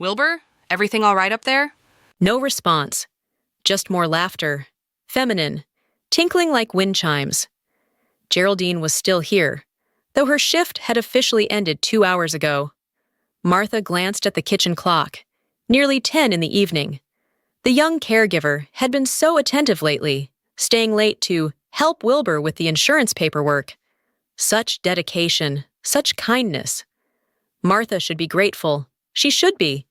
Wilbur? Everything all right up there? No response. Just more laughter. Feminine. Tinkling like wind chimes. Geraldine was still here, though her shift had officially ended 2 hours ago. Martha glanced at the kitchen clock. Nearly 10 in the evening. The young caregiver had been so attentive lately, staying late to help Wilbur with the insurance paperwork. Such dedication, such kindness. Martha should be grateful. She should be.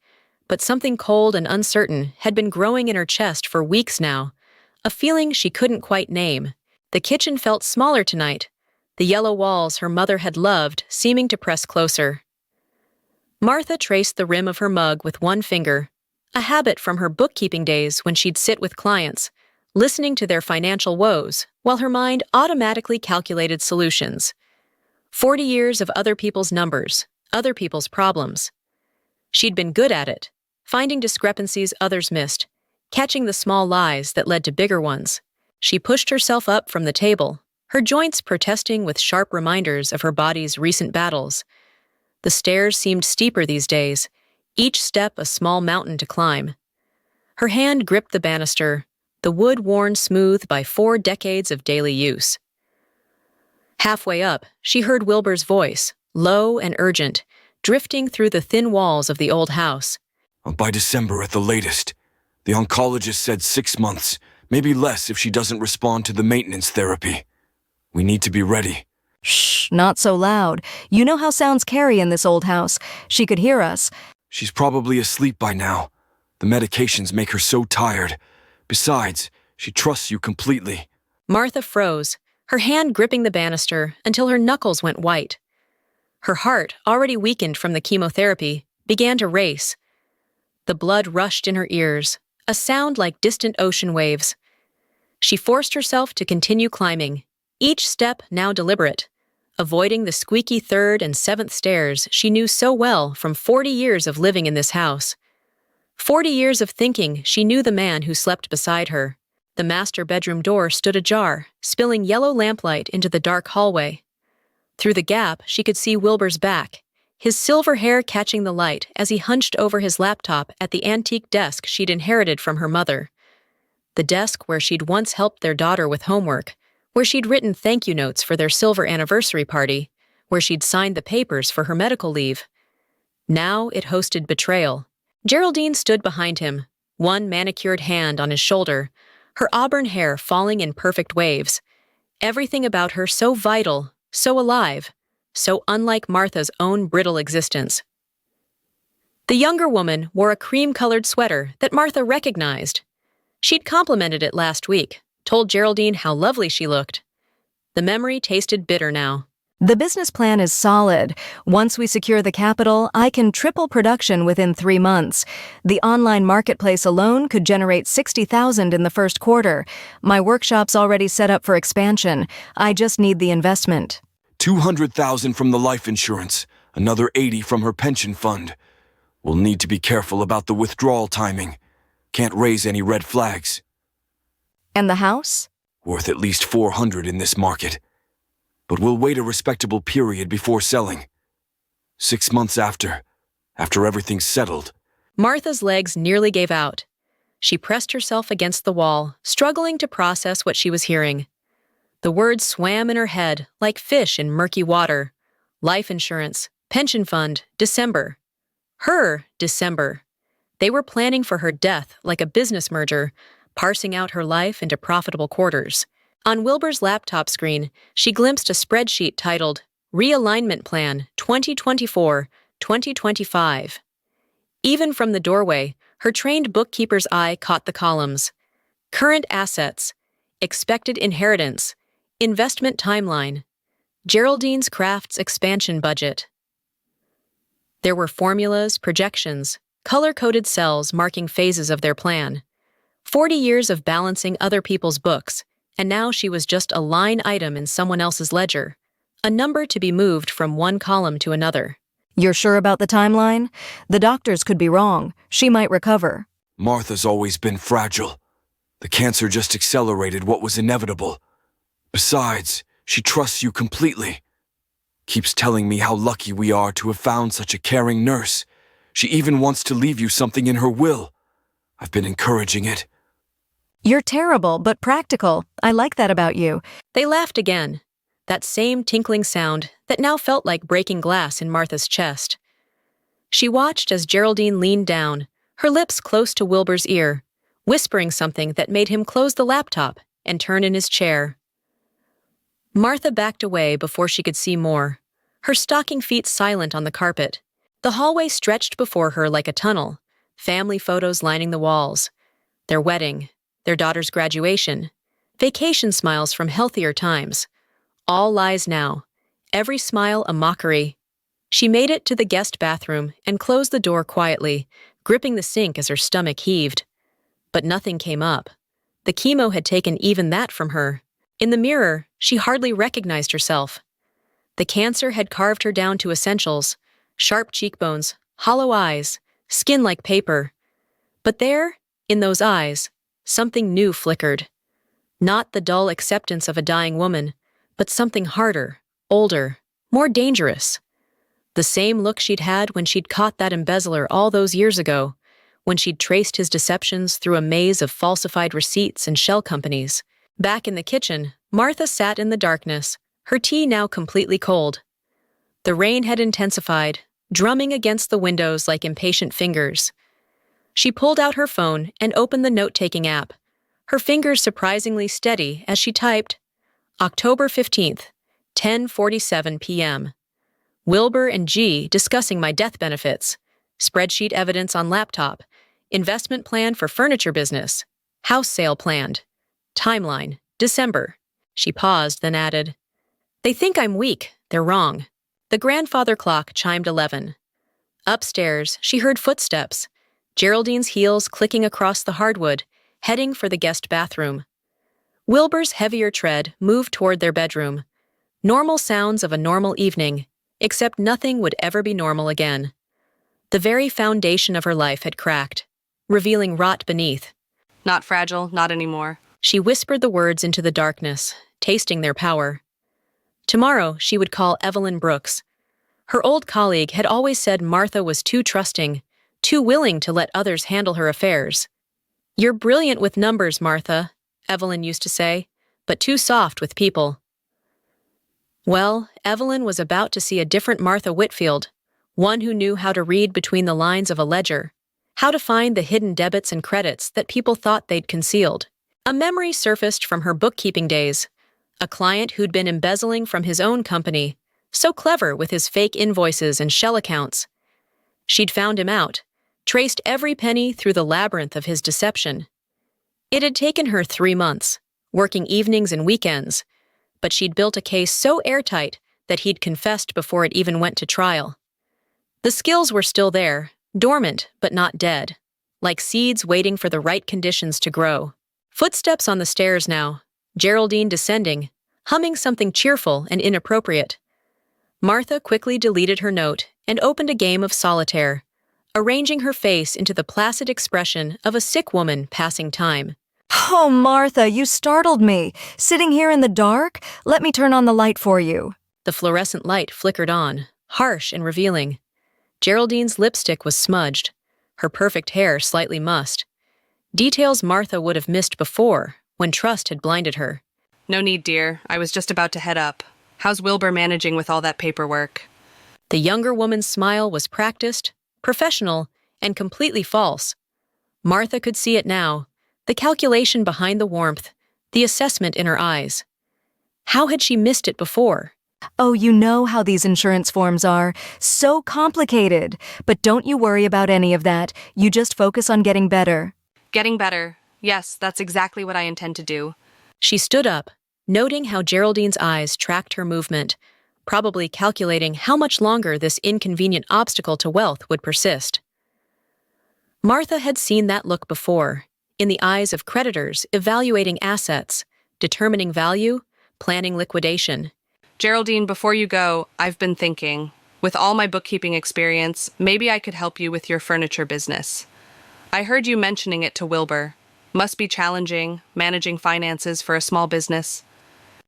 But something cold and uncertain had been growing in her chest for weeks now, a feeling she couldn't quite name. The kitchen felt smaller tonight, the yellow walls her mother had loved seeming to press closer. Martha traced the rim of her mug with one finger, a habit from her bookkeeping days when she'd sit with clients, listening to their financial woes while her mind automatically calculated solutions. 40 years of other people's numbers, other people's problems. She'd been good at it, finding discrepancies others missed, catching the small lies that led to bigger ones. She pushed herself up from the table, her joints protesting with sharp reminders of her body's recent battles. The stairs seemed steeper these days, each step a small mountain to climb. Her hand gripped the banister, the wood worn smooth by 4 decades of daily use. Halfway up, she heard Wilbur's voice, low and urgent, drifting through the thin walls of the old house. By December at the latest. The oncologist said 6 months, maybe less if she doesn't respond to the maintenance therapy. We need to be ready. Shh, not so loud. You know how sounds carry in this old house. She could hear us. She's probably asleep by now. The medications make her so tired. Besides, she trusts you completely. Martha froze, her hand gripping the banister until her knuckles went white. Her heart, already weakened from the chemotherapy, began to race. The blood rushed in her ears, a sound like distant ocean waves. She forced herself to continue climbing, each step now deliberate, avoiding the squeaky 3rd and 7th stairs she knew so well from 40 years of living in this house. 40 years of thinking she knew the man who slept beside her. The master bedroom door stood ajar, spilling yellow lamplight into the dark hallway. Through the gap, she could see Wilbur's back, his silver hair catching the light as he hunched over his laptop at the antique desk she'd inherited from her mother. The desk where she'd once helped their daughter with homework, where she'd written thank you notes for their silver anniversary party, where she'd signed the papers for her medical leave. Now it hosted betrayal. Geraldine stood behind him, one manicured hand on his shoulder, her auburn hair falling in perfect waves. Everything about her so vital, so alive, so unlike Martha's own brittle existence. The younger woman wore a cream-colored sweater that Martha recognized. She'd complimented it last week, told Geraldine how lovely she looked. The memory tasted bitter now. The business plan is solid. Once we secure the capital, I can triple production within 3 months. The online marketplace alone could generate $60,000 in the first quarter. My workshop's already set up for expansion. I just need the investment. $200,000 from the life insurance, another $80,000 from her pension fund. We'll need to be careful about the withdrawal timing. Can't raise any red flags. And the house? Worth at least $400,000 in this market. But we'll wait a respectable period before selling. 6 months after everything's settled. Martha's legs nearly gave out. She pressed herself against the wall, struggling to process what she was hearing. The words swam in her head like fish in murky water. Life insurance, pension fund, December. Her December. They were planning for her death like a business merger, parsing out her life into profitable quarters. On Wilbur's laptop screen, she glimpsed a spreadsheet titled Realignment Plan 2024-2025. Even from the doorway, her trained bookkeeper's eye caught the columns. Current assets, expected inheritance, investment timeline, Geraldine's Crafts expansion budget. There were formulas, projections, color-coded cells marking phases of their plan. 40 years of balancing other people's books, and now she was just a line item in someone else's ledger, a number to be moved from one column to another. You're sure about the timeline? The doctors could be wrong. She might recover. Martha's always been fragile. The cancer just accelerated what was inevitable. Besides, she trusts you completely. Keeps telling me how lucky we are to have found such a caring nurse. She even wants to leave you something in her will. I've been encouraging it. You're terrible, but practical. I like that about you. They laughed again, that same tinkling sound that now felt like breaking glass in Martha's chest. She watched as Geraldine leaned down, her lips close to Wilbur's ear, whispering something that made him close the laptop and turn in his chair. Martha backed away before she could see more, her stocking feet silent on the carpet. The hallway stretched before her like a tunnel, family photos lining the walls. Their wedding, their daughter's graduation, vacation smiles from healthier times. All lies now, every smile a mockery. She made it to the guest bathroom and closed the door quietly, gripping the sink as her stomach heaved. But nothing came up. The chemo had taken even that from her. In the mirror, she hardly recognized herself. The cancer had carved her down to essentials, sharp cheekbones, hollow eyes, skin like paper. But there, in those eyes, something new flickered. Not the dull acceptance of a dying woman, but something harder, older, more dangerous. The same look she'd had when she'd caught that embezzler all those years ago, when she'd traced his deceptions through a maze of falsified receipts and shell companies. Back in the kitchen, Martha sat in the darkness, her tea now completely cold. The rain had intensified, drumming against the windows like impatient fingers. She pulled out her phone and opened the note-taking app, her fingers surprisingly steady as she typed, October 15th, 10:47 p.m. Wilbur and G discussing my death benefits, spreadsheet evidence on laptop, investment plan for furniture business, house sale planned, timeline, December. She paused, then added, They think I'm weak, they're wrong. The grandfather clock chimed 11. Upstairs, she heard footsteps, Geraldine's heels clicking across the hardwood, heading for the guest bathroom. Wilbur's heavier tread moved toward their bedroom. Normal sounds of a normal evening, except nothing would ever be normal again. The very foundation of her life had cracked, revealing rot beneath. Not fragile, not anymore. She whispered the words into the darkness, tasting their power. Tomorrow, she would call Evelyn Brooks. Her old colleague had always said Martha was too trusting, too willing to let others handle her affairs. You're brilliant with numbers, Martha, Evelyn used to say, but too soft with people. Well, Evelyn was about to see a different Martha Whitfield, one who knew how to read between the lines of a ledger, how to find the hidden debits and credits that people thought they'd concealed. A memory surfaced from her bookkeeping days, a client who'd been embezzling from his own company, so clever with his fake invoices and shell accounts. She'd found him out, traced every penny through the labyrinth of his deception. It had taken her 3 months, working evenings and weekends, but she'd built a case so airtight that he'd confessed before it even went to trial. The skills were still there, dormant but not dead, like seeds waiting for the right conditions to grow. Footsteps on the stairs now, Geraldine descending, humming something cheerful and inappropriate. Martha quickly deleted her note and opened a game of solitaire, arranging her face into the placid expression of a sick woman passing time. Oh, Martha, you startled me. Sitting here in the dark? Let me turn on the light for you. The fluorescent light flickered on, harsh and revealing. Geraldine's lipstick was smudged, her perfect hair slightly mussed. Details Martha would have missed before, when trust had blinded her. No need, dear. I was just about to head up. How's Wilbur managing with all that paperwork? The younger woman's smile was practiced, professional, and completely false. Martha could see it now, the calculation behind the warmth, the assessment in her eyes. How had she missed it before? Oh, you know how these insurance forms are. So complicated. But don't you worry about any of that. You just focus on getting better. Getting better. Yes, that's exactly what I intend to do. She stood up, noting how Geraldine's eyes tracked her movement, probably calculating how much longer this inconvenient obstacle to wealth would persist. Martha had seen that look before, in the eyes of creditors evaluating assets, determining value, planning liquidation. Geraldine, before you go, I've been thinking, with all my bookkeeping experience, maybe I could help you with your furniture business. I heard you mentioning it to Wilbur. Must be challenging, managing finances for a small business.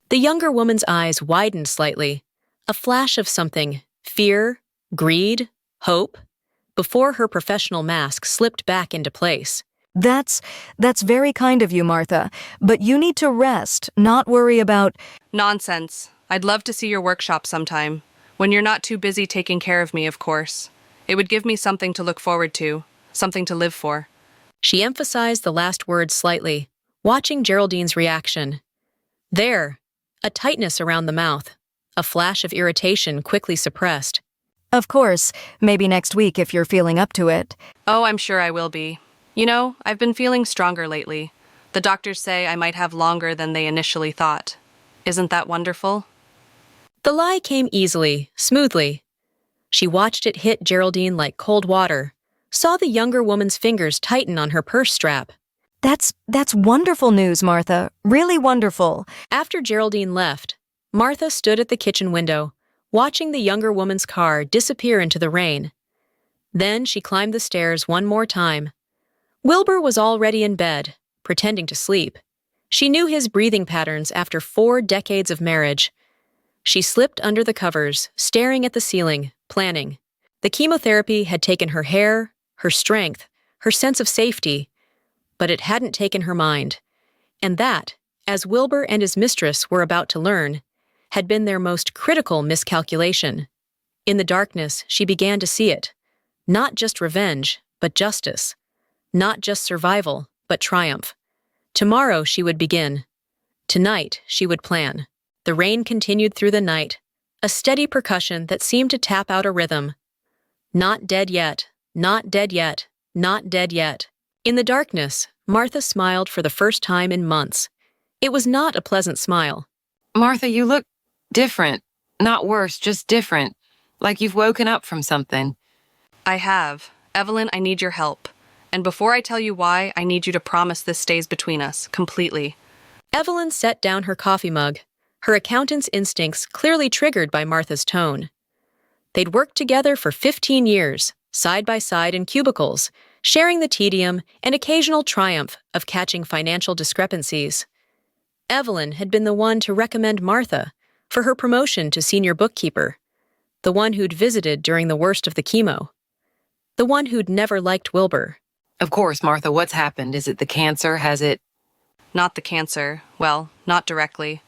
The younger woman's eyes widened slightly, a flash of something, fear, greed, hope. before her professional mask slipped back into place. That's very kind of you, Martha. But you need to rest, not worry about... Nonsense. I'd love to see your workshop sometime. When you're not too busy taking care of me, of course. It would give me something to look forward to, something to live for. She emphasized the last word slightly, watching Geraldine's reaction. There, a tightness around the mouth, a flash of irritation quickly suppressed. Of course, maybe next week if you're feeling up to it. Oh, I'm sure I will be. You know, I've been feeling stronger lately. The doctors say I might have longer than they initially thought. Isn't that wonderful? The lie came easily, smoothly. She watched it hit Geraldine like cold water, saw the younger woman's fingers tighten on her purse strap. That's wonderful news, Martha. Really wonderful. After Geraldine left, Martha stood at the kitchen window, watching the younger woman's car disappear into the rain. Then she climbed the stairs one more time. Wilbur was already in bed, pretending to sleep. She knew his breathing patterns after 4 decades of marriage. She slipped under the covers, staring at the ceiling, planning. The chemotherapy had taken her hair, her strength, her sense of safety, but it hadn't taken her mind. And that, as Wilbur and his mistress were about to learn, had been their most critical miscalculation. In the darkness, she began to see it. Not just revenge, but justice. Not just survival, but triumph. Tomorrow she would begin. Tonight she would plan. The rain continued through the night, a steady percussion that seemed to tap out a rhythm. Not dead yet, not dead yet, not dead yet. In the darkness, Martha smiled for the first time in months. It was not a pleasant smile. Martha, you look different. Not worse, just different. Like you've woken up from something. I have. Evelyn, I need your help. And before I tell you why, I need you to promise this stays between us, completely. Evelyn set down her coffee mug, her accountant's instincts clearly triggered by Martha's tone. They'd worked together for 15 years, side by side in cubicles, sharing the tedium and occasional triumph of catching financial discrepancies. Evelyn had been the one to recommend Martha for her promotion to senior bookkeeper, the one who'd visited during the worst of the chemo, the one who'd never liked Wilbur. Of course, Martha, what's happened? Is it the cancer? Has it... Not the cancer. Well, not directly.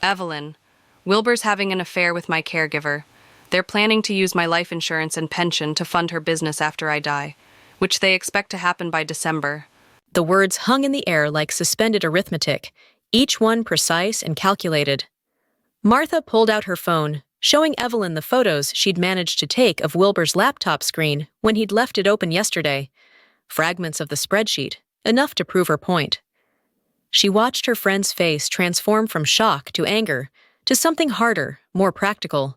Evelyn, Wilbur's having an affair with my caregiver. They're planning to use my life insurance and pension to fund her business after I die, which they expect to happen by December. The words hung in the air like suspended arithmetic, each one precise and calculated. Martha pulled out her phone, showing Evelyn the photos she'd managed to take of Wilbur's laptop screen when he'd left it open yesterday. Fragments of the spreadsheet, enough to prove her point. She watched her friend's face transform from shock to anger to something harder, more practical.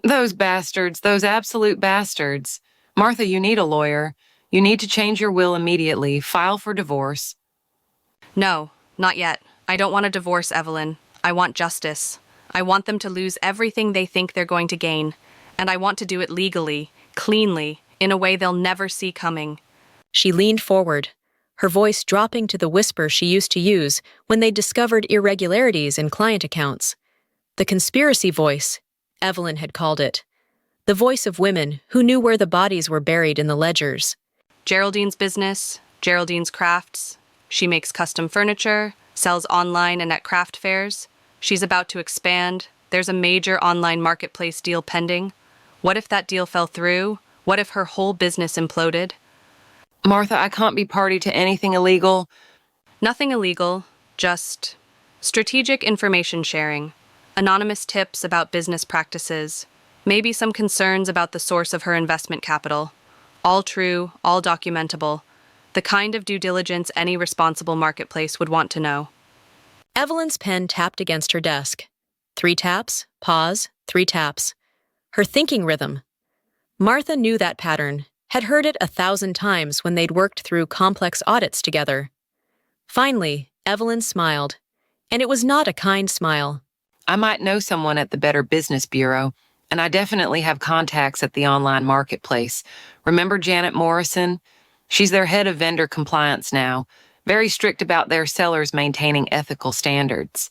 Those bastards, those absolute bastards. Martha, you need a lawyer. You need to change your will immediately. File for divorce. No, not yet. I don't want a divorce, Evelyn. I want justice. I want them to lose everything they think they're going to gain. And I want to do it legally, cleanly, in a way they'll never see coming. She leaned forward, her voice dropping to the whisper she used to use when they discovered irregularities in client accounts. The conspiracy voice, Evelyn had called it. The voice of women who knew where the bodies were buried in the ledgers. Geraldine's business, Geraldine's crafts. She makes custom furniture, sells online and at craft fairs. She's about to expand. There's a major online marketplace deal pending. What if that deal fell through? What if her whole business imploded? Martha, I can't be party to anything illegal. Nothing illegal, just strategic information sharing, anonymous tips about business practices, maybe some concerns about the source of her investment capital. All true, all documentable, the kind of due diligence any responsible marketplace would want to know. Evelyn's pen tapped against her desk. 3 taps, pause, 3 taps. Her thinking rhythm. Martha knew that pattern, had heard it 1,000 times when they'd worked through complex audits together. Finally, Evelyn smiled, and it was not a kind smile. I might know someone at the Better Business Bureau, and I definitely have contacts at the online marketplace. Remember Janet Morrison? She's their head of vendor compliance now, very strict about their sellers maintaining ethical standards.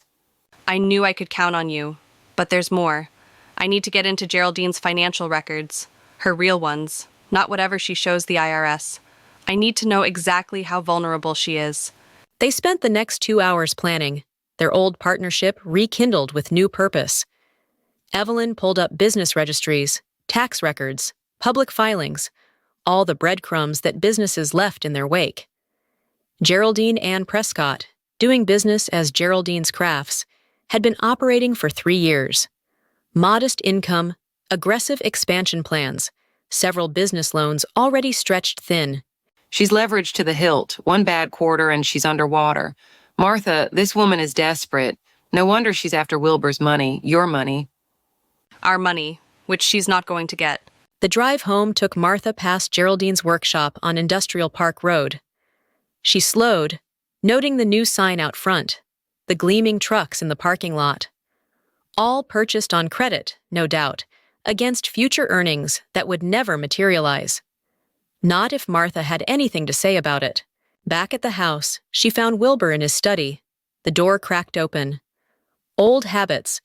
I knew I could count on you, but there's more. I need to get into Geraldine's financial records, her real ones, not whatever she shows the IRS. I need to know exactly how vulnerable she is. They spent the next 2 hours planning, their old partnership rekindled with new purpose. Evelyn pulled up business registries, tax records, public filings, all the breadcrumbs that businesses left in their wake. Geraldine Ann Prescott, doing business as Geraldine's Crafts, had been operating for 3 years. Modest income, aggressive expansion plans, several business loans already stretched thin. She's leveraged to the hilt. One bad quarter and she's underwater. Martha, this woman is desperate. No wonder she's after Wilbur's money, your money. Our money, which she's not going to get. The drive home took Martha past Geraldine's workshop on Industrial Park Road. She slowed, noting the new sign out front, the gleaming trucks in the parking lot. All purchased on credit, no doubt, against future earnings that would never materialize. Not if Martha had anything to say about it. Back at the house, she found Wilbur in his study, the door cracked open. Old habits.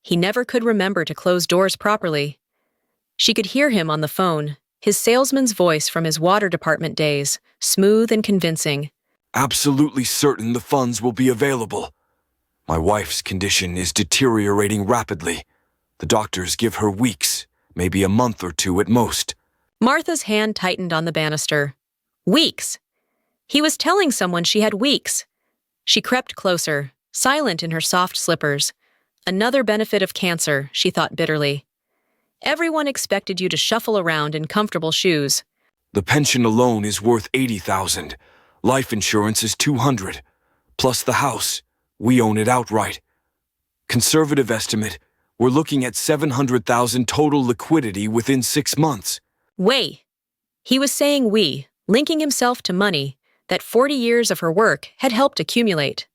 He never could remember to close doors properly. She could hear him on the phone, his salesman's voice from his water department days, smooth and convincing. Absolutely certain the funds will be available. My wife's condition is deteriorating rapidly. The doctors give her weeks, maybe a month or two at most. Martha's hand tightened on the banister. Weeks! He was telling someone she had weeks. She crept closer, silent in her soft slippers. Another benefit of cancer, she thought bitterly. Everyone expected you to shuffle around in comfortable shoes. The pension alone is worth $80,000. Life insurance is $200. Plus the house. We own it outright. Conservative estimate, we're looking at $700,000 total liquidity within 6 months. We. He was saying we, linking himself to money that 40 years of her work had helped accumulate.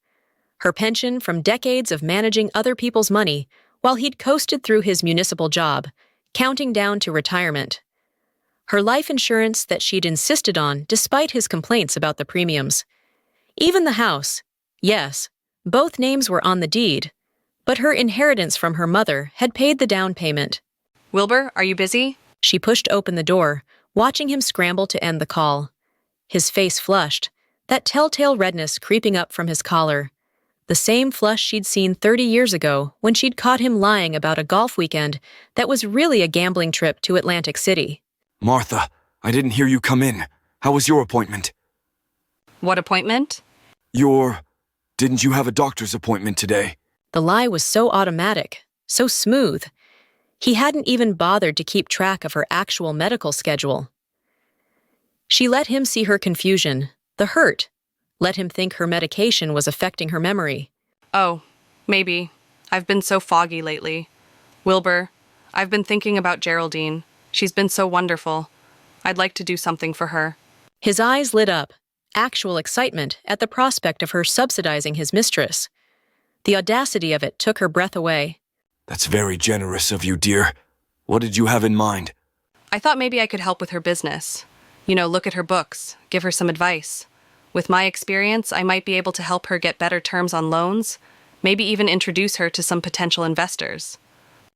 Her pension from decades of managing other people's money while he'd coasted through his municipal job, counting down to retirement. Her life insurance that she'd insisted on despite his complaints about the premiums. Even the house. Yes, both names were on the deed, but her inheritance from her mother had paid the down payment. Wilbur, are you busy? She pushed open the door, watching him scramble to end the call. His face flushed, that telltale redness creeping up from his collar. The same flush she'd seen 30 years ago when she'd caught him lying about a golf weekend that was really a gambling trip to Atlantic City. Martha, I didn't hear you come in. How was your appointment? What appointment? Didn't you have a doctor's appointment today? The lie was so automatic, so smooth. He hadn't even bothered to keep track of her actual medical schedule. She let him see her confusion, the hurt. Let him think her medication was affecting her memory. Oh, maybe. I've been so foggy lately. Wilbur, I've been thinking about Geraldine. She's been so wonderful. I'd like to do something for her. His eyes lit up, actual excitement at the prospect of her subsidizing his mistress. The audacity of it took her breath away. That's very generous of you, dear. What did you have in mind? I thought maybe I could help with her business. Look at her books, give her some advice. With my experience, I might be able to help her get better terms on loans, maybe even introduce her to some potential investors.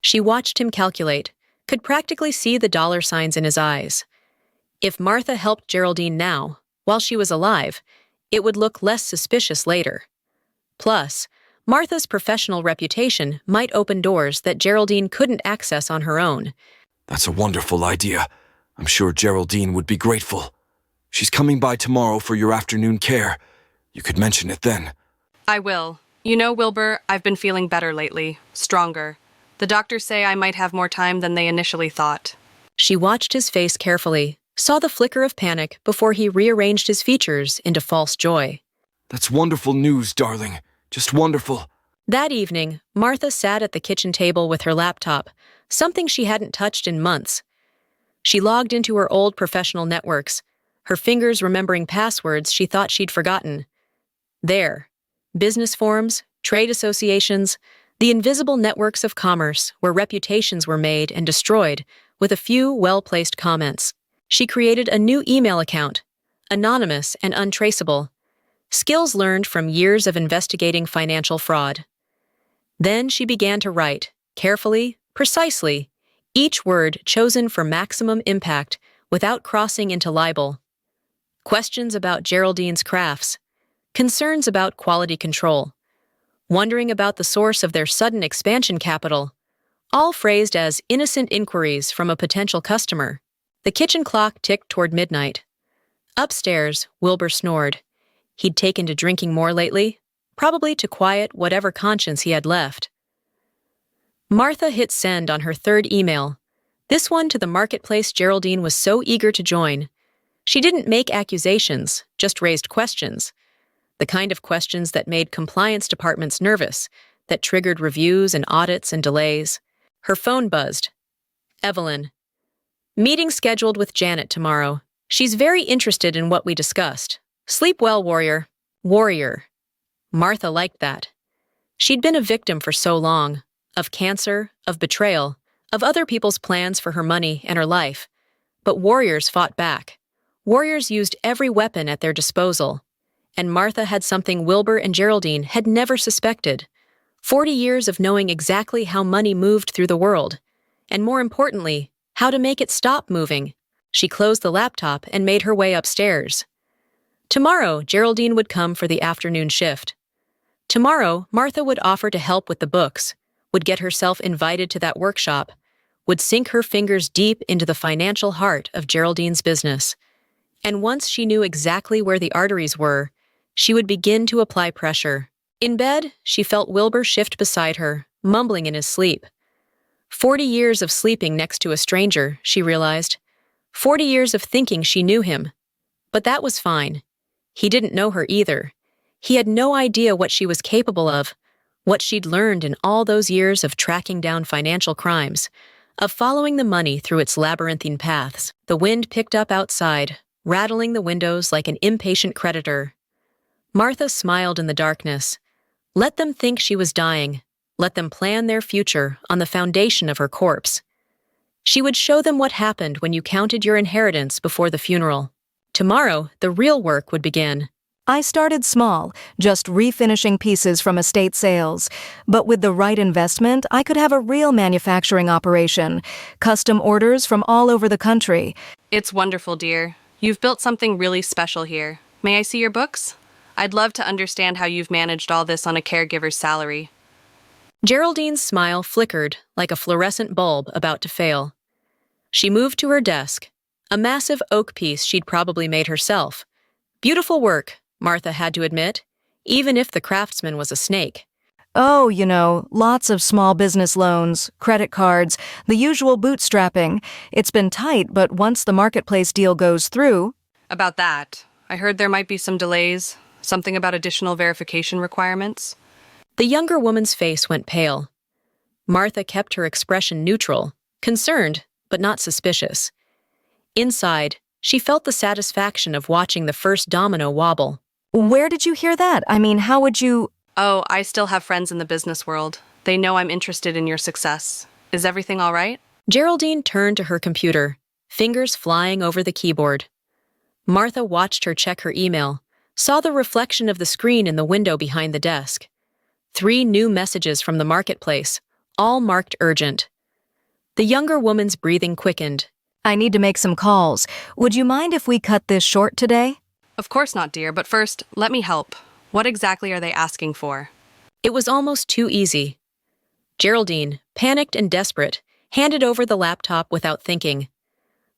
She watched him calculate, could practically see the dollar signs in his eyes. If Martha helped Geraldine now, while she was alive, it would look less suspicious later. Plus, Martha's professional reputation might open doors that Geraldine couldn't access on her own. That's a wonderful idea. I'm sure Geraldine would be grateful. She's coming by tomorrow for your afternoon care. You could mention it then. I will. Wilbur, I've been feeling better lately, stronger. The doctors say I might have more time than they initially thought. She watched his face carefully, saw the flicker of panic before he rearranged his features into false joy. That's wonderful news, darling. Just wonderful. That evening, Martha sat at the kitchen table with her laptop, something she hadn't touched in months. She logged into her old professional networks, her fingers remembering passwords she thought she'd forgotten. There, business forums, trade associations, the invisible networks of commerce where reputations were made and destroyed with a few well-placed comments. She created a new email account, anonymous and untraceable, skills learned from years of investigating financial fraud. Then she began to write, carefully, precisely, each word chosen for maximum impact without crossing into libel. Questions about Geraldine's crafts, concerns about quality control, wondering about the source of their sudden expansion capital, all phrased as innocent inquiries from a potential customer. The kitchen clock ticked toward midnight. Upstairs, Wilbur snored. He'd taken to drinking more lately, probably to quiet whatever conscience he had left. Martha hit send on her third email, this one to the marketplace Geraldine was so eager to join. She didn't make accusations, just raised questions. The kind of questions that made compliance departments nervous, that triggered reviews and audits and delays. Her phone buzzed. Evelyn. Meeting scheduled with Janet tomorrow. She's very interested in what we discussed. Sleep well, warrior. Warrior. Martha liked that. She'd been a victim for so long. Of cancer, of betrayal, of other people's plans for her money and her life. But warriors fought back. Warriors used every weapon at their disposal. And Martha had something Wilbur and Geraldine had never suspected. 40 years of knowing exactly how money moved through the world. And more importantly, how to make it stop moving. She closed the laptop and made her way upstairs. Tomorrow, Geraldine would come for the afternoon shift. Tomorrow, Martha would offer to help with the books, would get herself invited to that workshop, would sink her fingers deep into the financial heart of Geraldine's business. And once she knew exactly where the arteries were, she would begin to apply pressure. In bed, she felt Wilbur shift beside her, mumbling in his sleep. 40 years of sleeping next to a stranger, she realized. 40 years of thinking she knew him. But that was fine. He didn't know her either. He had no idea what she was capable of, what she'd learned in all those years of tracking down financial crimes, of following the money through its labyrinthine paths. The wind picked up outside, rattling the windows like an impatient creditor. Martha smiled in the darkness. Let them think she was dying. Let them plan their future on the foundation of her corpse. She would show them what happened when you counted your inheritance before the funeral. Tomorrow, the real work would begin. I started small, just refinishing pieces from estate sales. But with the right investment, I could have a real manufacturing operation. Custom orders from all over the country. It's wonderful, dear. You've built something really special here. May I see your books? I'd love to understand how you've managed all this on a caregiver's salary. Geraldine's smile flickered like a fluorescent bulb about to fail. She moved to her desk, a massive oak piece she'd probably made herself. Beautiful work, Martha had to admit, even if the craftsman was a snake. Oh, lots of small business loans, credit cards, the usual bootstrapping. It's been tight, but once the marketplace deal goes through... About that, I heard there might be some delays, something about additional verification requirements. The younger woman's face went pale. Martha kept her expression neutral, concerned, but not suspicious. Inside, she felt the satisfaction of watching the first domino wobble. Where did you hear that? I mean, how would you... Oh, I still have friends in the business world. They know I'm interested in your success. Is everything all right? Geraldine turned to her computer, fingers flying over the keyboard. Martha watched her check her email, saw the reflection of the screen in the window behind the desk. 3 new messages from the marketplace, all marked urgent. The younger woman's breathing quickened. I need to make some calls. Would you mind if we cut this short today? Of course not, dear, but first, let me help. What exactly are they asking for? It was almost too easy. Geraldine, panicked and desperate, handed over the laptop without thinking.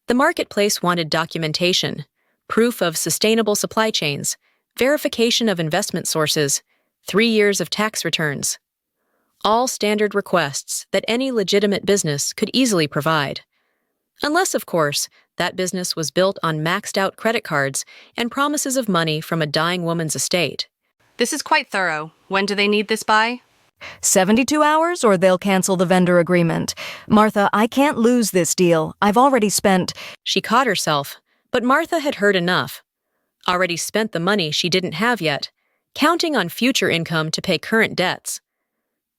The marketplace wanted documentation, proof of sustainable supply chains, verification of investment sources, 3 years of tax returns. All standard requests that any legitimate business could easily provide. Unless, of course, that business was built on maxed-out credit cards and promises of money from a dying woman's estate. This is quite thorough. When do they need this by? 72 hours, or they'll cancel the vendor agreement. Martha, I can't lose this deal. I've already spent... She caught herself, but Martha had heard enough. Already spent the money she didn't have yet, counting on future income to pay current debts.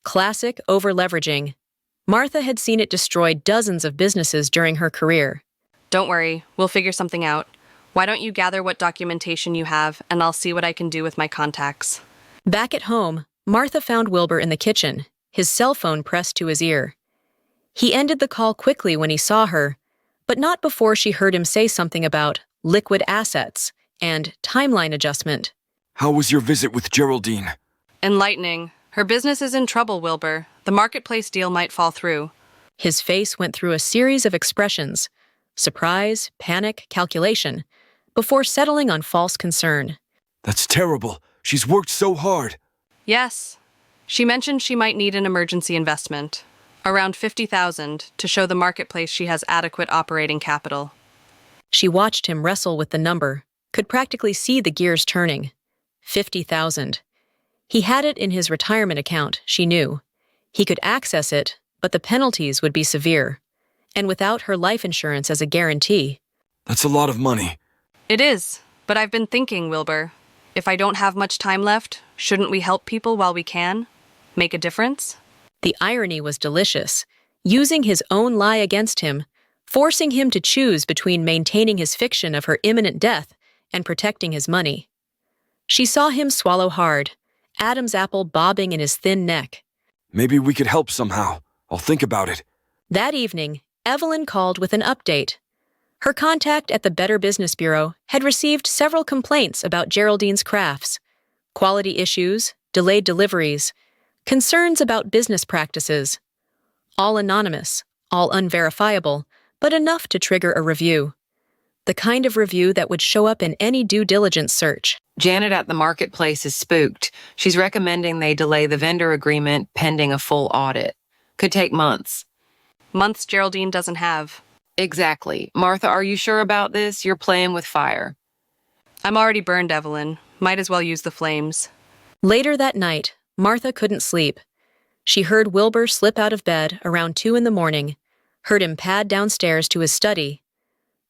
Classic over-leveraging. Martha had seen it destroy dozens of businesses during her career. Don't worry, we'll figure something out. Why don't you gather what documentation you have, and I'll see what I can do with my contacts. Back at home, Martha found Wilbur in the kitchen, his cell phone pressed to his ear. He ended the call quickly when he saw her, but not before she heard him say something about liquid assets and timeline adjustment. How was your visit with Geraldine? Enlightening. Her business is in trouble, Wilbur. The marketplace deal might fall through. His face went through a series of expressions: surprise, panic, calculation, before settling on false concern. That's terrible. She's worked so hard. Yes. She mentioned she might need an emergency investment. Around $50,000 to show the marketplace she has adequate operating capital. She watched him wrestle with the number, could practically see the gears turning. 50,000. He had it in his retirement account, she knew. He could access it, but the penalties would be severe. And without her life insurance as a guarantee. That's a lot of money. It is, but I've been thinking, Wilbur. If I don't have much time left, shouldn't we help people while we can? Make a difference? The irony was delicious, using his own lie against him, forcing him to choose between maintaining his fiction of her imminent death and protecting his money. She saw him swallow hard, Adam's apple bobbing in his thin neck. Maybe we could help somehow. I'll think about it. That evening, Evelyn called with an update. Her contact at the Better Business Bureau had received several complaints about Geraldine's crafts, quality issues, delayed deliveries, concerns about business practices. All anonymous, all unverifiable, but enough to trigger a review. The kind of review that would show up in any due diligence search. Janet at the marketplace is spooked. She's recommending they delay the vendor agreement pending a full audit. Could take months. Months Geraldine doesn't have. Exactly. Martha, are you sure about this? You're playing with fire. I'm already burned, Evelyn. Might as well use the flames. Later that night, Martha couldn't sleep. She heard Wilbur slip out of bed around 2 a.m, heard him pad downstairs to his study.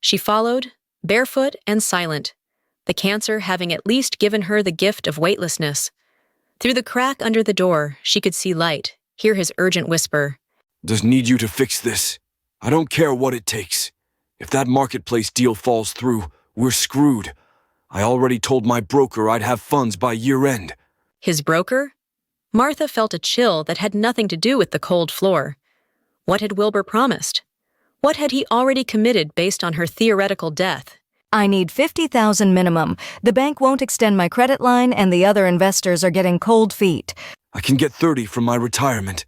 She followed, barefoot and silent, the cancer having at least given her the gift of weightlessness. Through the crack under the door, she could see light, hear his urgent whisper. Just need you to fix this. I don't care what it takes. If that marketplace deal falls through, we're screwed. I already told my broker I'd have funds by year end. His broker? Martha felt a chill that had nothing to do with the cold floor. What had Wilbur promised? What had he already committed based on her theoretical death? I need $50,000 minimum. The bank won't extend my credit line, and the other investors are getting cold feet. I can get 30 from my retirement.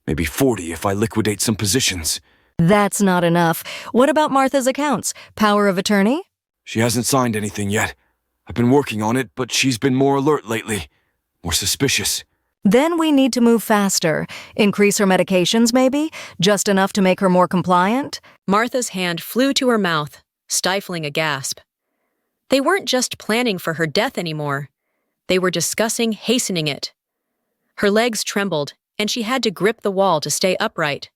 Maybe 40 if I liquidate some positions. That's not enough. What about Martha's accounts? Power of attorney? She hasn't signed anything yet. I've been working on it, but she's been more alert lately. More suspicious. Then we need to move faster. Increase her medications, maybe? Just enough to make her more compliant? Martha's hand flew to her mouth, stifling a gasp. They weren't just planning for her death anymore. They were discussing hastening it. Her legs trembled, and she had to grip the wall to stay upright.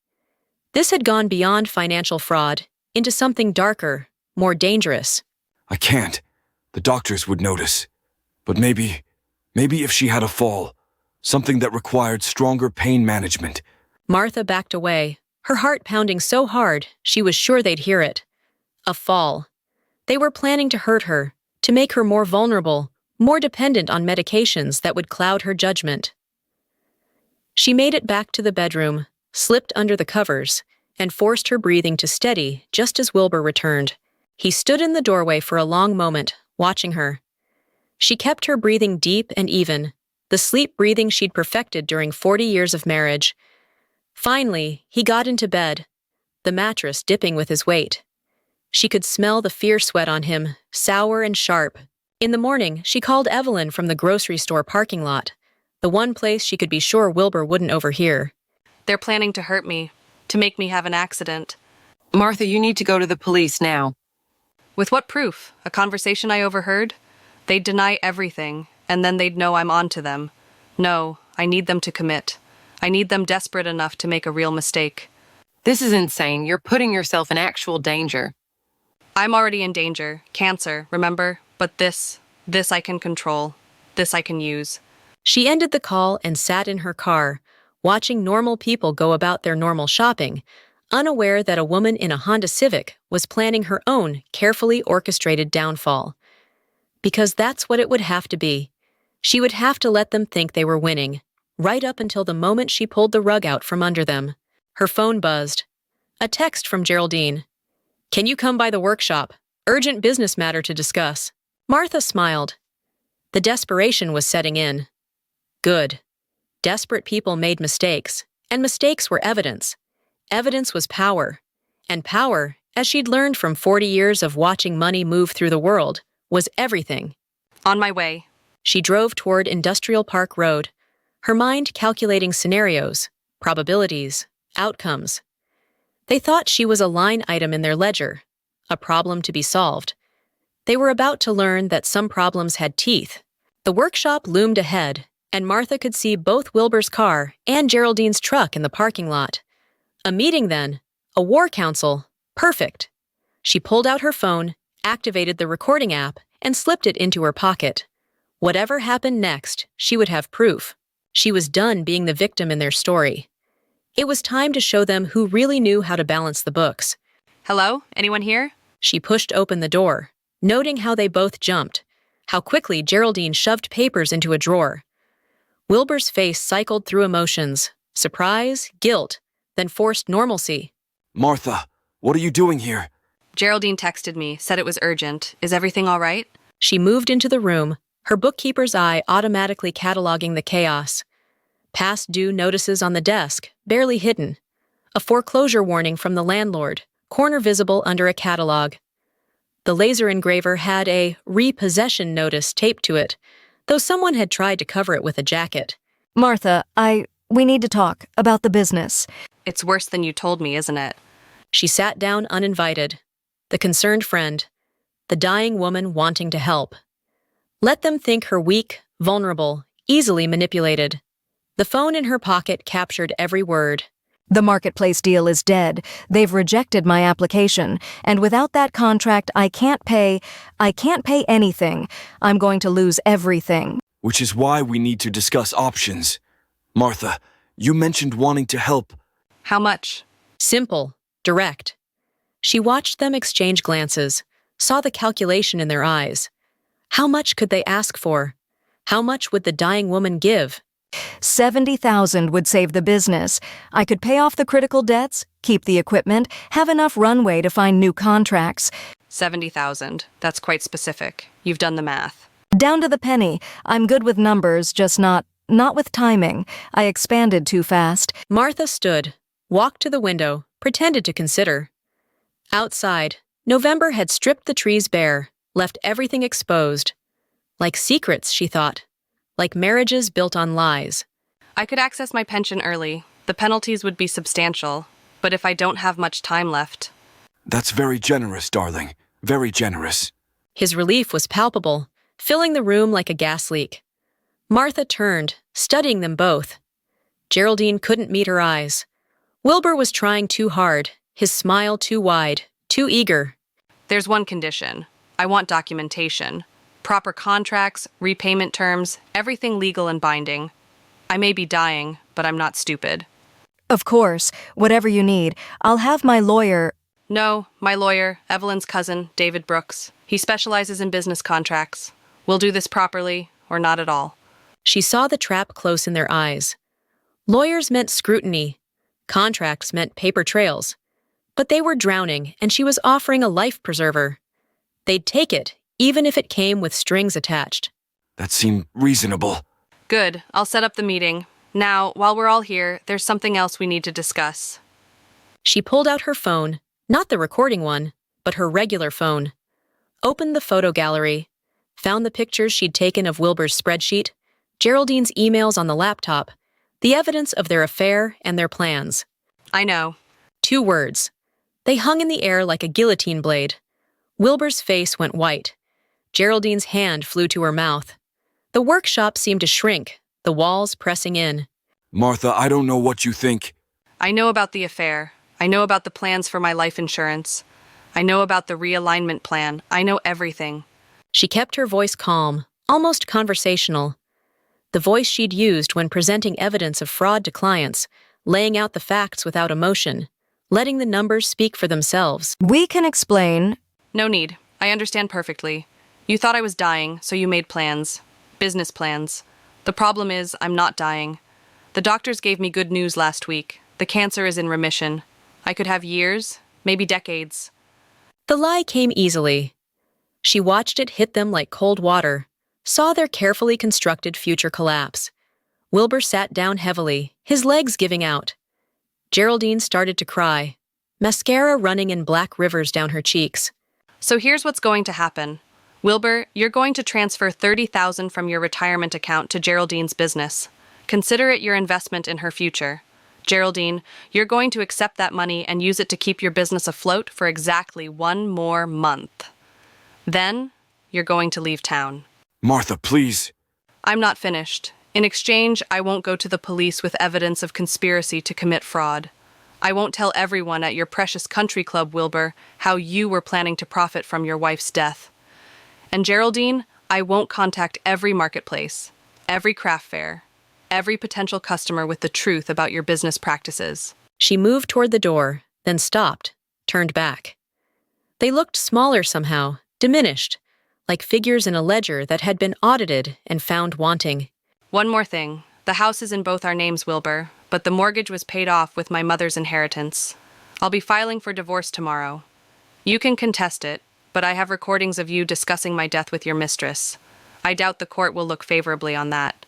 This had gone beyond financial fraud, into something darker, more dangerous. I can't. The doctors would notice. But maybe if she had a fall, something that required stronger pain management. Martha backed away, her heart pounding so hard she was sure they'd hear it. A fall. They were planning to hurt her, to make her more vulnerable, more dependent on medications that would cloud her judgment. She made it back to the bedroom, slipped under the covers, and forced her breathing to steady just as Wilbur returned. He stood in the doorway for a long moment, watching her. She kept her breathing deep and even, the sleep breathing she'd perfected during 40 years of marriage. Finally, he got into bed, the mattress dipping with his weight. She could smell the fear sweat on him, sour and sharp. In the morning, she called Evelyn from the grocery store parking lot, the one place she could be sure Wilbur wouldn't overhear. They're planning to hurt me, to make me have an accident. Martha, you need to go to the police now. With what proof? A conversation I overheard? They'd deny everything, and then they'd know I'm on to them. No, I need them to commit. I need them desperate enough to make a real mistake. This is insane. You're putting yourself in actual danger. I'm already in danger. Cancer, remember? But this I can control. This I can use. She ended the call and sat in her car, watching normal people go about their normal shopping, unaware that a woman in a Honda Civic was planning her own carefully orchestrated downfall. Because that's what it would have to be. She would have to let them think they were winning, right up until the moment she pulled the rug out from under them. Her phone buzzed. A text from Geraldine. Can you come by the workshop? Urgent business matter to discuss. Martha smiled. The desperation was setting in. Good. Desperate people made mistakes, and mistakes were evidence. Evidence was power. And power, as she'd learned from 40 years of watching money move through the world, was everything. On my way. She drove toward Industrial Park Road, her mind calculating scenarios, probabilities, outcomes. They thought she was a line item in their ledger, a problem to be solved. They were about to learn that some problems had teeth. The workshop loomed ahead, and Martha could see both Wilbur's car and Geraldine's truck in the parking lot. A meeting then, a war council, perfect. She pulled out her phone, activated the recording app, and slipped it into her pocket. Whatever happened next, she would have proof. She was done being the victim in their story. It was time to show them who really knew how to balance the books. Hello? Anyone here? She pushed open the door, noting how they both jumped, how quickly Geraldine shoved papers into a drawer. Wilbur's face cycled through emotions, surprise, guilt, then forced normalcy. Martha, what are you doing here? Geraldine texted me, said it was urgent. Is everything all right? She moved into the room, her bookkeeper's eye automatically cataloging the chaos. Past due notices on the desk, barely hidden. A foreclosure warning from the landlord, corner visible under a catalog. The laser engraver had a repossession notice taped to it, though someone had tried to cover it with a jacket. Martha, we need to talk about the business. It's worse than you told me, isn't it? She sat down uninvited. The concerned friend, the dying woman wanting to help. Let them think her weak, vulnerable, easily manipulated. The phone in her pocket captured every word. The marketplace deal is dead. They've rejected my application, and without that contract, I can't pay anything. I'm going to lose everything. Which is why we need to discuss options. Martha, you mentioned wanting to help. How much? Simple, direct. She watched them exchange glances, saw the calculation in their eyes. How much could they ask for? How much would the dying woman give? $70,000 would save the business. I could pay off the critical debts, keep the equipment, have enough runway to find new contracts. 70,000. That's quite specific. You've done the math. Down to the penny. I'm good with numbers, just not with timing. I expanded too fast. Martha stood, walked to the window, pretended to consider. Outside, November had stripped the trees bare, left everything exposed. Like secrets, she thought. Like marriages built on lies. I could access my pension early. The penalties would be substantial. But if I don't have much time left... That's very generous, darling. Very generous. His relief was palpable, filling the room like a gas leak. Martha turned, studying them both. Geraldine couldn't meet her eyes. Wilbur was trying too hard, his smile too wide, too eager. There's one condition. I want documentation. Proper contracts, repayment terms, everything legal and binding. I may be dying, but I'm not stupid. Of course, whatever you need. I'll have my lawyer... No, my lawyer, Evelyn's cousin, David Brooks. He specializes in business contracts. We'll do this properly, or not at all. She saw the trap close in their eyes. Lawyers meant scrutiny. Contracts meant paper trails. But they were drowning, and she was offering a life preserver. They'd take it, even if it came with strings attached. That seemed reasonable. Good. I'll set up the meeting. Now, while we're all here, there's something else we need to discuss. She pulled out her phone, not the recording one, but her regular phone. Opened the photo gallery, found the pictures she'd taken of Wilbur's spreadsheet, Geraldine's emails on the laptop, the evidence of their affair and their plans. I know. 2 words. They hung in the air like a guillotine blade. Wilbur's face went white. Geraldine's hand flew to her mouth. The workshop seemed to shrink, the walls pressing in. Martha, I don't know what you think. I know about the affair. I know about the plans for my life insurance. I know about the realignment plan. I know everything. She kept her voice calm, almost conversational. The voice she'd used when presenting evidence of fraud to clients, laying out the facts without emotion, letting the numbers speak for themselves. We can explain... No need. I understand perfectly. You thought I was dying, so you made plans. Business plans. The problem is, I'm not dying. The doctors gave me good news last week. The cancer is in remission. I could have years, maybe decades. The lie came easily. She watched it hit them like cold water, saw their carefully constructed future collapse. Wilbur sat down heavily, his legs giving out. Geraldine started to cry, mascara running in black rivers down her cheeks. So here's what's going to happen. Wilbur, you're going to transfer $30,000 from your retirement account to Geraldine's business. Consider it your investment in her future. Geraldine, you're going to accept that money and use it to keep your business afloat for exactly 1 more month. Then, you're going to leave town. Martha, please. I'm not finished. In exchange, I won't go to the police with evidence of conspiracy to commit fraud. I won't tell everyone at your precious country club, Wilbur, how you were planning to profit from your wife's death. And Geraldine, I won't contact every marketplace, every craft fair, every potential customer with the truth about your business practices. She moved toward the door, then stopped, turned back. They looked smaller somehow, diminished, like figures in a ledger that had been audited and found wanting. One more thing. The house is in both our names, Wilbur, but the mortgage was paid off with my mother's inheritance. I'll be filing for divorce tomorrow. You can contest it, but I have recordings of you discussing my death with your mistress. I doubt the court will look favorably on that.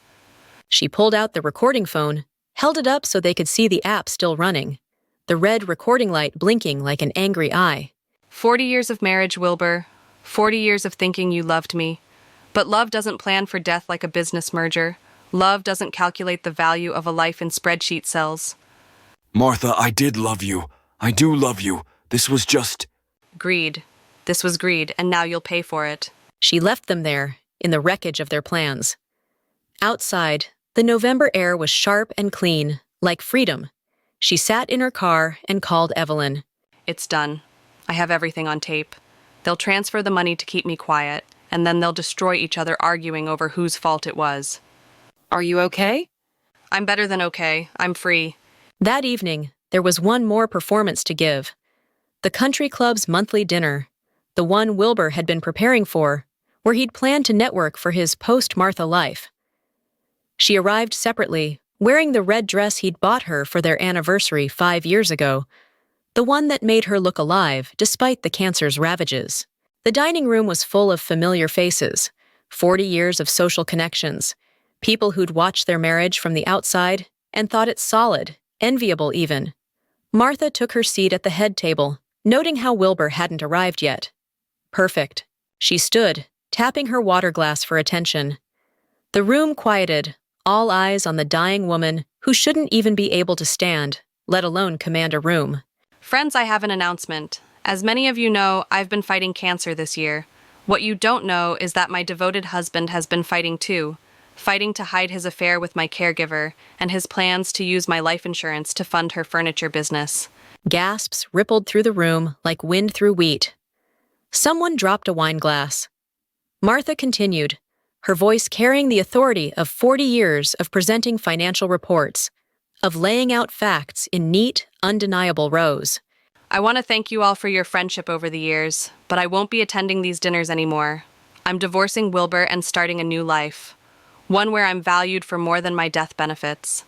She pulled out the recording phone, held it up so they could see the app still running, the red recording light blinking like an angry eye. 40 years of marriage, Wilbur. 40 years of thinking you loved me. But love doesn't plan for death like a business merger. Love doesn't calculate the value of a life in spreadsheet cells. Martha, I did love you. I do love you. This was just... Greed. This was greed, and now you'll pay for it. She left them there, in the wreckage of their plans. Outside, the November air was sharp and clean, like freedom. She sat in her car and called Evelyn. It's done. I have everything on tape. They'll transfer the money to keep me quiet, and then they'll destroy each other arguing over whose fault it was. Are you okay? I'm better than okay. I'm free. That evening, there was one more performance to give. The country club's monthly dinner, the one Wilbur had been preparing for, where he'd planned to network for his post-Martha life. She arrived separately, wearing the red dress he'd bought her for their anniversary 5 years ago, the one that made her look alive despite the cancer's ravages. The dining room was full of familiar faces, 40 years of social connections, people who'd watched their marriage from the outside and thought it solid, enviable even. Martha took her seat at the head table, noting how Wilbur hadn't arrived yet. Perfect. She stood, tapping her water glass for attention. The room quieted, all eyes on the dying woman who shouldn't even be able to stand, let alone command a room. Friends, I have an announcement. As many of you know, I've been fighting cancer this year. What you don't know is that my devoted husband has been fighting too, fighting to hide his affair with my caregiver and his plans to use my life insurance to fund her furniture business. Gasps rippled through the room like wind through wheat. Someone dropped a wine glass. Martha continued, her voice carrying the authority of 40 years of presenting financial reports, of laying out facts in neat, undeniable rows. I want to thank you all for your friendship over the years, but I won't be attending these dinners anymore. I'm divorcing Wilbur and starting a new life, one where I'm valued for more than my death benefits.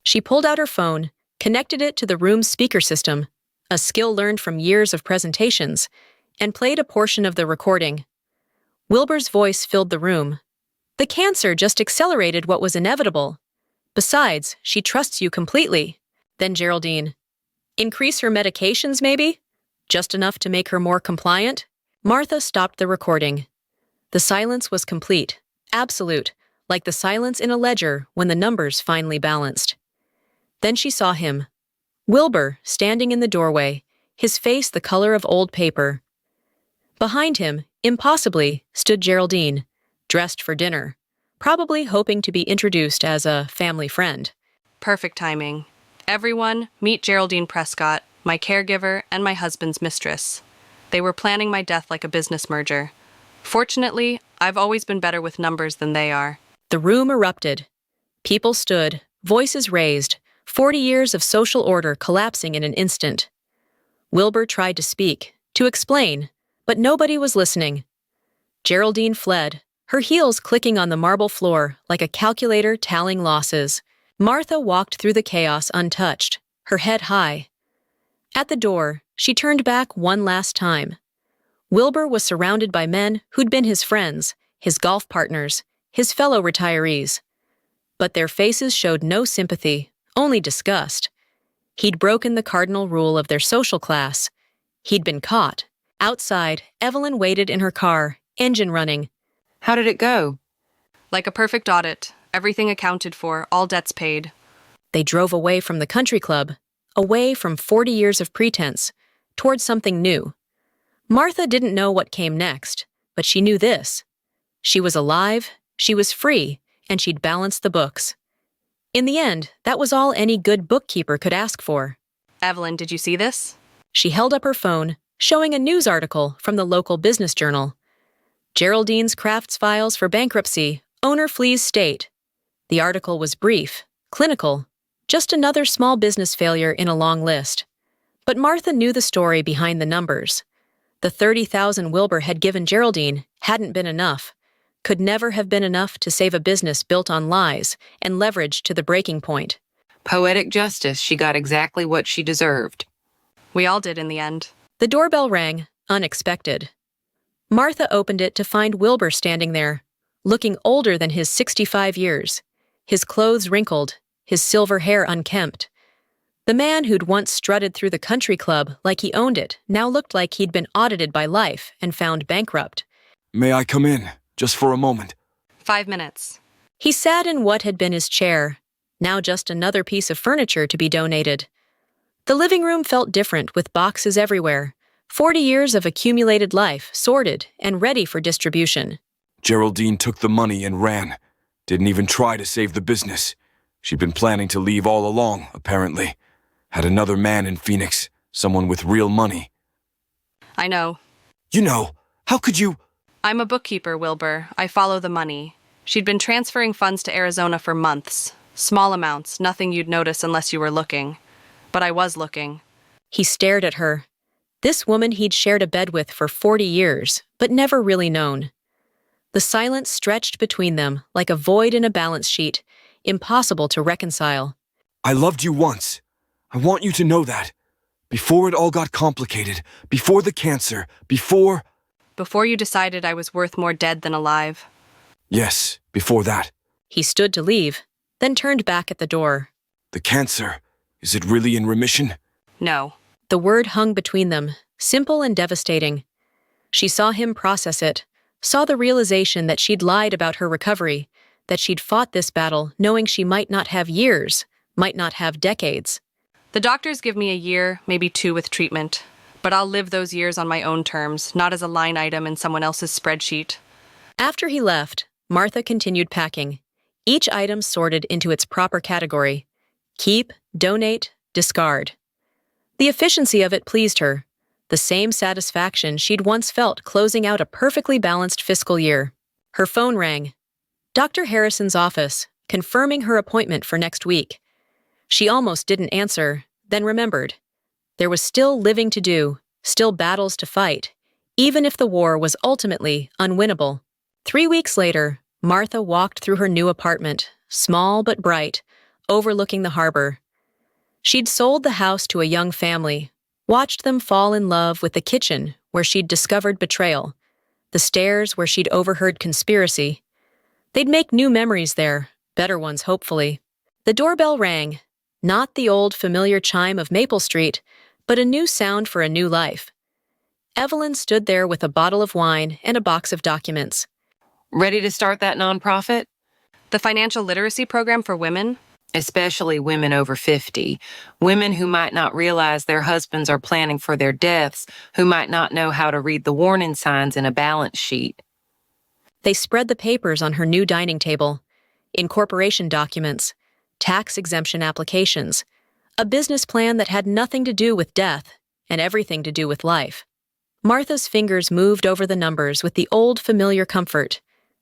She pulled out her phone, connected it to the room's speaker system, a skill learned from years of presentations, and played a portion of the recording. Wilbur's voice filled the room. The cancer just accelerated what was inevitable. Besides, she trusts you completely. Then Geraldine. Increase her medications, maybe? Just enough to make her more compliant? Martha stopped the recording. The silence was complete, absolute, like the silence in a ledger when the numbers finally balanced. Then she saw him. Wilbur, standing in the doorway, his face the color of old paper. Behind him, impossibly, stood Geraldine, dressed for dinner, probably hoping to be introduced as a family friend. Perfect timing. Everyone, meet Geraldine Prescott, my caregiver and my husband's mistress. They were planning my death like a business merger. Fortunately, I've always been better with numbers than they are. The room erupted. People stood, voices raised, 40 years of social order collapsing in an instant. Wilbur tried to speak, to explain, but nobody was listening. Geraldine fled, her heels clicking on the marble floor like a calculator tallying losses. Martha walked through the chaos untouched, her head high. At the door, she turned back one last time, Wilbur was surrounded by men who'd been his friends, his golf partners, his fellow retirees. But their faces showed no sympathy, only disgust. He'd broken the cardinal rule of their social class. He'd been caught. Outside, Evelyn waited in her car, engine running. How did it go? Like a perfect audit, everything accounted for, all debts paid. They drove away from the country club, away from 40 years of pretense, towards something new. Martha didn't know what came next, but she knew this. She was alive, she was free, and she'd balanced the books. In the end, that was all any good bookkeeper could ask for. Evelyn, did you see this? She held up her phone, showing a news article from the local business journal. Geraldine's crafts files for bankruptcy, owner flees state. The article was brief, clinical, just another small business failure in a long list. But Martha knew the story behind the numbers. The $30,000 Wilbur had given Geraldine hadn't been enough, could never have been enough to save a business built on lies and leverage to the breaking point. Poetic justice, she got exactly what she deserved. We all did in the end. The doorbell rang, unexpected. Martha opened it to find Wilbur standing there, looking older than his 65 years, his clothes wrinkled, his silver hair unkempt. The man who'd once strutted through the country club like he owned it now looked like he'd been audited by life and found bankrupt. May I come in, just for a moment? 5 minutes. He sat in what had been his chair, now just another piece of furniture to be donated. The living room felt different with boxes everywhere, 40 years of accumulated life sorted and ready for distribution. Geraldine took the money and ran. Didn't even try to save the business. She'd been planning to leave all along, apparently. Had another man in Phoenix, someone with real money. I know. You know, how could you? I'm a bookkeeper, Wilbur. I follow the money. She'd been transferring funds to Arizona for months. Small amounts, nothing you'd notice unless you were looking. But I was looking. He stared at her. This woman he'd shared a bed with for 40 years, but never really known. The silence stretched between them like a void in a balance sheet, impossible to reconcile. I loved you once. I want you to know that. Before it all got complicated, before the cancer, before... Before you decided I was worth more dead than alive. Yes, before that. He stood to leave, then turned back at the door. The cancer, is it really in remission? No. The word hung between them, simple and devastating. She saw him process it, saw the realization that she'd lied about her recovery, that she'd fought this battle knowing she might not have years, might not have decades. The doctors give me a year, maybe 2 with treatment. But I'll live those years on my own terms, not as a line item in someone else's spreadsheet. After he left, Martha continued packing, each item sorted into its proper category. Keep, donate, discard. The efficiency of it pleased her, the same satisfaction she'd once felt closing out a perfectly balanced fiscal year. Her phone rang. Dr. Harrison's office, confirming her appointment for next week. She almost didn't answer, then remembered. There was still living to do, still battles to fight, even if the war was ultimately unwinnable. 3 weeks later, Martha walked through her new apartment, small but bright, overlooking the harbor. She'd sold the house to a young family, watched them fall in love with the kitchen where she'd discovered betrayal, the stairs where she'd overheard conspiracy. They'd make new memories there, better ones hopefully. The doorbell rang, not the old familiar chime of Maple Street, but a new sound for a new life. Evelyn stood there with a bottle of wine and a box of documents. Ready to start that nonprofit? The financial literacy program for women? Especially women over 50. Women who might not realize their husbands are planning for their deaths, who might not know how to read the warning signs in a balance sheet. They spread the papers on her new dining table. Incorporation documents, tax exemption applications, a business plan that had nothing to do with death and everything to do with life. Martha's fingers moved over the numbers with the old familiar comfort,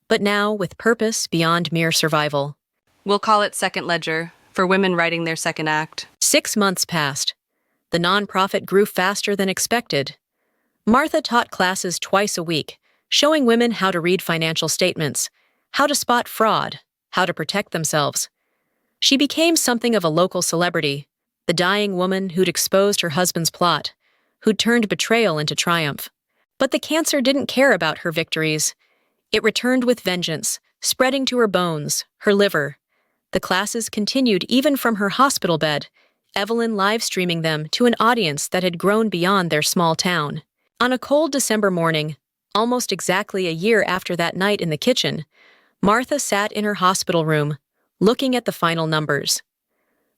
but now with purpose beyond mere survival. We'll call it Second Ledger, for women writing their second act. 6 months passed. The nonprofit grew faster than expected. Martha taught classes twice a week, showing women how to read financial statements, how to spot fraud, how to protect themselves. She became something of a local celebrity, the dying woman who'd exposed her husband's plot, who'd turned betrayal into triumph. But the cancer didn't care about her victories. It returned with vengeance, spreading to her bones, her liver. The classes continued even from her hospital bed, Evelyn live-streaming them to an audience that had grown beyond their small town. On a cold December morning, almost exactly a year after that night in the kitchen, Martha sat in her hospital room, looking at the final numbers.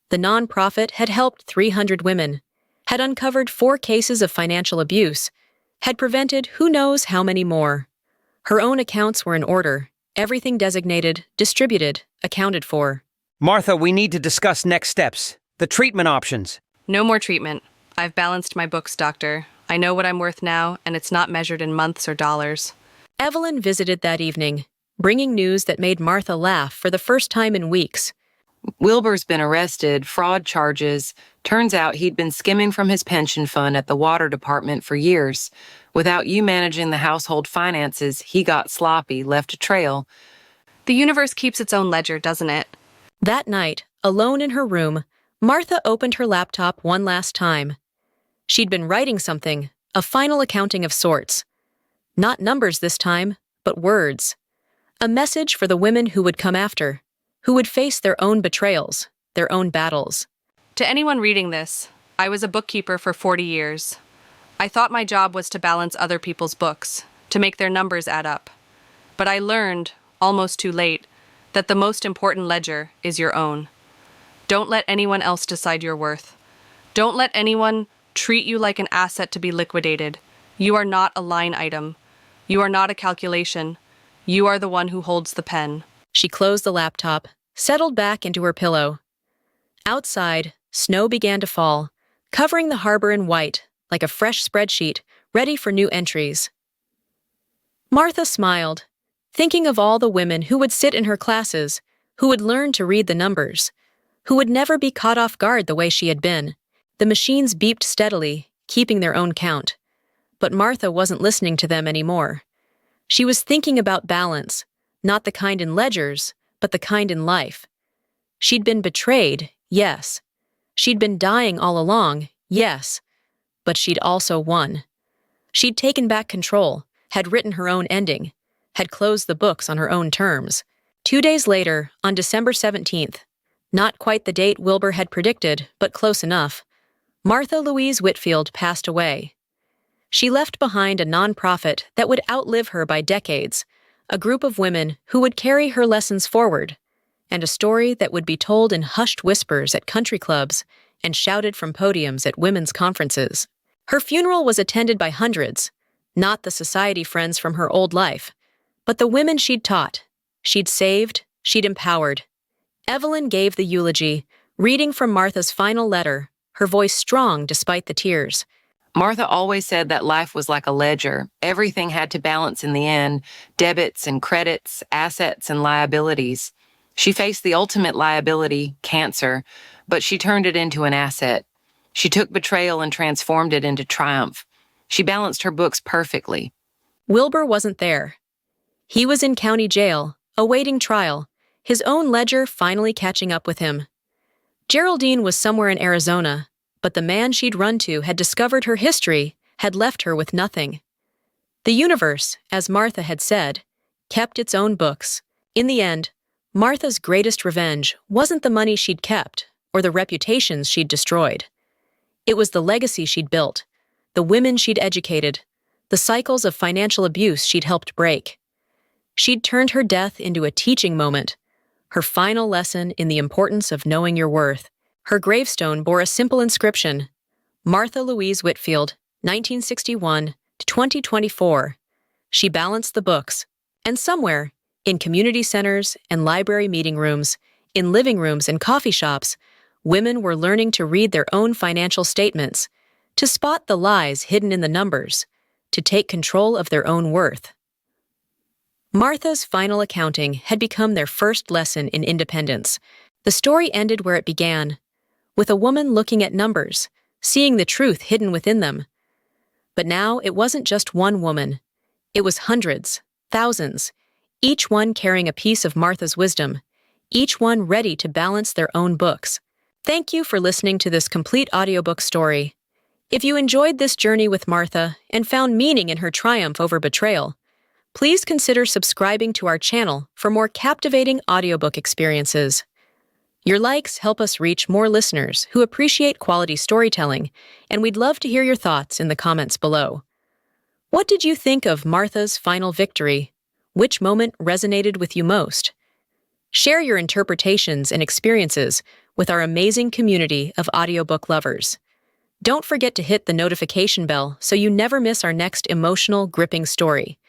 The nonprofit had helped 300 women, had uncovered 4 cases of financial abuse, had prevented who knows how many more. Her own accounts were in order, everything designated, distributed, accounted for. Martha, we need to discuss next steps. The treatment options. No more treatment. I've balanced my books, doctor. I know what I'm worth now, and it's not measured in months or dollars. Evelyn visited that evening, bringing news that made Martha laugh for the first time in weeks. Wilbur's been arrested, fraud charges. Turns out he'd been skimming from his pension fund at the water department for years. Without you managing the household finances, he got sloppy, left a trail. The universe keeps its own ledger, doesn't it? That night, alone in her room, Martha opened her laptop one last time. She'd been writing something, a final accounting of sorts. Not numbers this time, but words. A message for the women who would come after, who would face their own betrayals, their own battles. To anyone reading this, I was a bookkeeper for 40 years. I thought my job was to balance other people's books, to make their numbers add up. But I learned, almost too late, that the most important ledger is your own. Don't let anyone else decide your worth. Don't let anyone treat you like an asset to be liquidated. You are not a line item. You are not a calculation. You are the one who holds the pen. She closed the laptop, settled back into her pillow. Outside, snow began to fall, covering the harbor in white, like a fresh spreadsheet, ready for new entries. Martha smiled, thinking of all the women who would sit in her classes, who would learn to read the numbers, who would never be caught off guard the way she had been. The machines beeped steadily, keeping their own count. But Martha wasn't listening to them anymore. She was thinking about balance, not the kind in ledgers, but the kind in life. She'd been betrayed, yes. She'd been dying all along, yes. But she'd also won. She'd taken back control, had written her own ending, had closed the books on her own terms. 2 days later, on December 17th, not quite the date Wilbur had predicted, but close enough, Martha Louise Whitfield passed away. She left behind a nonprofit that would outlive her by decades, a group of women who would carry her lessons forward, and a story that would be told in hushed whispers at country clubs and shouted from podiums at women's conferences. Her funeral was attended by hundreds, not the society friends from her old life, but the women she'd taught, she'd saved, she'd empowered. Evelyn gave the eulogy, reading from Martha's final letter, her voice strong despite the tears. Martha always said that life was like a ledger. Everything had to balance in the end, debits and credits, assets and liabilities. She faced the ultimate liability, cancer, but she turned it into an asset. She took betrayal and transformed it into triumph. She balanced her books perfectly. Wilbur wasn't there. He was in county jail, awaiting trial, his own ledger finally catching up with him. Geraldine was somewhere in Arizona, but the man she'd run to had discovered her history, had left her with nothing. The universe, as Martha had said, kept its own books. In the end, Martha's greatest revenge wasn't the money she'd kept or the reputations she'd destroyed. It was the legacy she'd built, the women she'd educated, the cycles of financial abuse she'd helped break. She'd turned her death into a teaching moment, her final lesson in the importance of knowing your worth. Her gravestone bore a simple inscription, Martha Louise Whitfield, 1961 to 2024. She balanced the books, and somewhere, in community centers and library meeting rooms, in living rooms and coffee shops, women were learning to read their own financial statements, to spot the lies hidden in the numbers, to take control of their own worth. Martha's final accounting had become their first lesson in independence. The story ended where it began, with a woman looking at numbers, seeing the truth hidden within them. But now it wasn't just one woman. It was hundreds, thousands, each one carrying a piece of Martha's wisdom, each one ready to balance their own books. Thank you for listening to this complete audiobook story. If you enjoyed this journey with Martha and found meaning in her triumph over betrayal, please consider subscribing to our channel for more captivating audiobook experiences. Your likes help us reach more listeners who appreciate quality storytelling, and we'd love to hear your thoughts in the comments below. What did you think of Martha's final victory? Which moment resonated with you most? Share your interpretations and experiences with our amazing community of audiobook lovers. Don't forget to hit the notification bell so you never miss our next emotional, gripping story.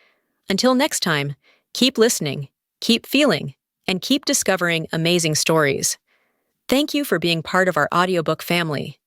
Until next time, keep listening, keep feeling, and keep discovering amazing stories. Thank you for being part of our audiobook family.